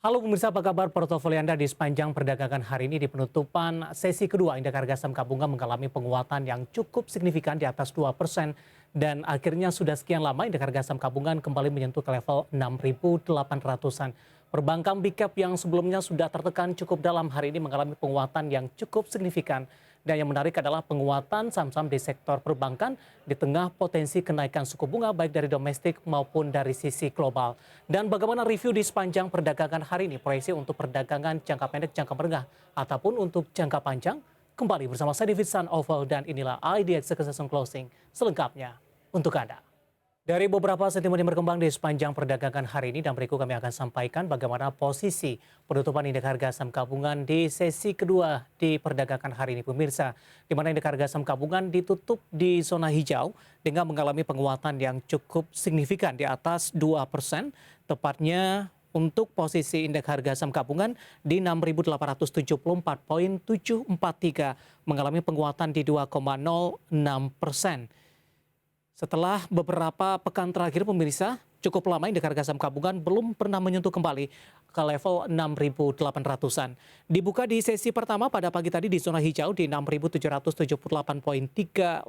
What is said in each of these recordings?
Halo pemirsa, apa kabar portofolio Anda di sepanjang perdagangan hari ini? Di penutupan sesi kedua, indeks harga saham gabungan mengalami penguatan yang cukup signifikan di atas 2% dan akhirnya sudah sekian lama indeks harga saham gabungan kembali menyentuh ke level 6.800-an. Perbankan big cap yang sebelumnya sudah tertekan cukup dalam hari ini mengalami penguatan yang cukup signifikan. Dan yang menarik adalah penguatan saham-saham di sektor perbankan di tengah potensi kenaikan suku bunga baik dari domestik maupun dari sisi global. Dan bagaimana review di sepanjang perdagangan hari ini, proyeksi untuk perdagangan jangka pendek, jangka menengah, ataupun untuk jangka panjang? Kembali bersama saya David San Oval dan inilah IDX Execution Closing selengkapnya untuk Anda. Dari beberapa sentimen yang berkembang di sepanjang perdagangan hari ini dan berikut kami akan sampaikan bagaimana posisi penutupan indeks harga saham gabungan di sesi kedua di perdagangan hari ini pemirsa. Di mana indeks harga saham gabungan ditutup di zona hijau dengan mengalami penguatan yang cukup signifikan di atas 2%, tepatnya untuk posisi indeks harga saham gabungan di 6.874,743 mengalami penguatan di 2,06%. Setelah beberapa pekan terakhir pemirsa, cukup lama indeks harga saham gabungan belum pernah menyentuh kembali ke level 6.800-an. Dibuka di sesi pertama pada pagi tadi di zona hijau di 6.778,358.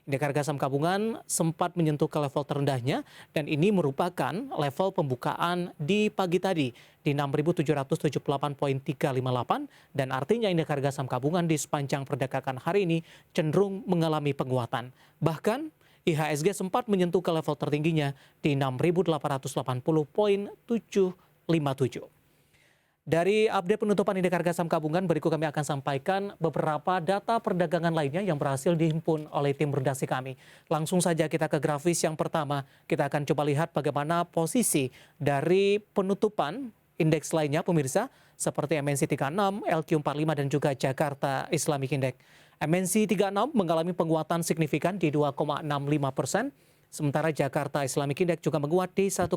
Indeks harga saham gabungan sempat menyentuh ke level terendahnya dan ini merupakan level pembukaan di pagi tadi di 6.778,358 dan artinya indeks harga saham gabungan di sepanjang perdagangan hari ini cenderung mengalami penguatan. Bahkan IHSG sempat menyentuh ke level tertingginya di 6.880,757. Dari update penutupan indeks harga saham gabungan, berikut kami akan sampaikan beberapa data perdagangan lainnya yang berhasil dihimpun oleh tim redaksi kami. Langsung saja kita ke grafis yang pertama. Kita akan coba lihat bagaimana posisi dari penutupan indeks lainnya pemirsa, seperti MNC 36, LQ45 dan juga Jakarta Islamic Index. MNC 36 mengalami penguatan signifikan di 2,65%. Sementara Jakarta Islamic Index juga menguat di 1,53%.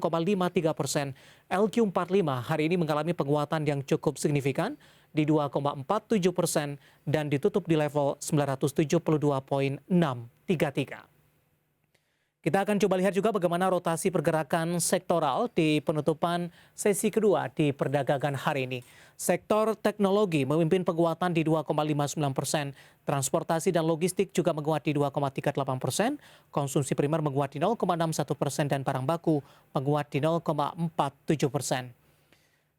LQ45 hari ini mengalami penguatan yang cukup signifikan di 2,47% dan ditutup di level 972,633. Kita akan coba lihat juga bagaimana rotasi pergerakan sektoral di penutupan sesi kedua di perdagangan hari ini. Sektor teknologi memimpin penguatan di 2,59%, transportasi dan logistik juga menguat di 2,38%, konsumsi primer menguat di 0,61% dan barang baku menguat di 0,47%.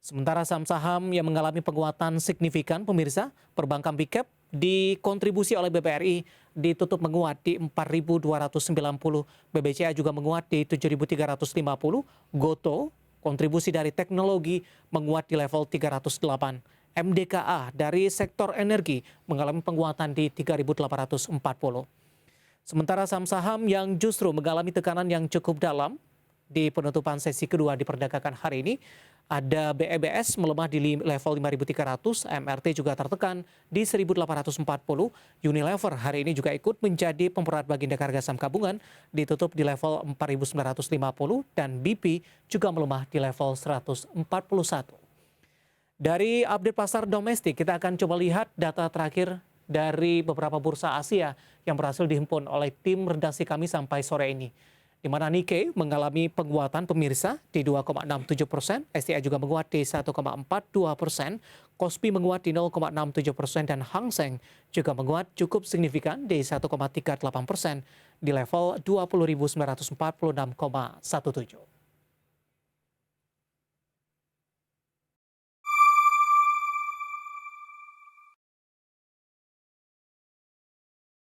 Sementara saham-saham yang mengalami penguatan signifikan pemirsa, perbankan big cap dikontribusi oleh BBRI ditutup menguat di 4.290, BBCA juga menguat di 7.350, GoTo kontribusi dari teknologi menguat di level 308. MDKA dari sektor energi mengalami penguatan di 3.840. Sementara saham-saham yang justru mengalami tekanan yang cukup dalam di penutupan sesi kedua di perdagangan hari ini, ada BEBS melemah di level 5.300, MRT juga tertekan di 1.840, Unilever hari ini juga ikut menjadi pemberat bagi indeks harga saham gabungan, ditutup di level 4.950 dan BP juga melemah di level 141. Dari update pasar domestik, kita akan coba lihat data terakhir dari beberapa bursa Asia yang berhasil dihimpun oleh tim redaksi kami sampai sore ini. Di mana Nikkei mengalami penguatan pemirsa di 2,67%, STI juga menguat di 1,42%, Kospi menguat di 0,67% dan Hang Seng juga menguat cukup signifikan di 1,38% di level 20.946,17.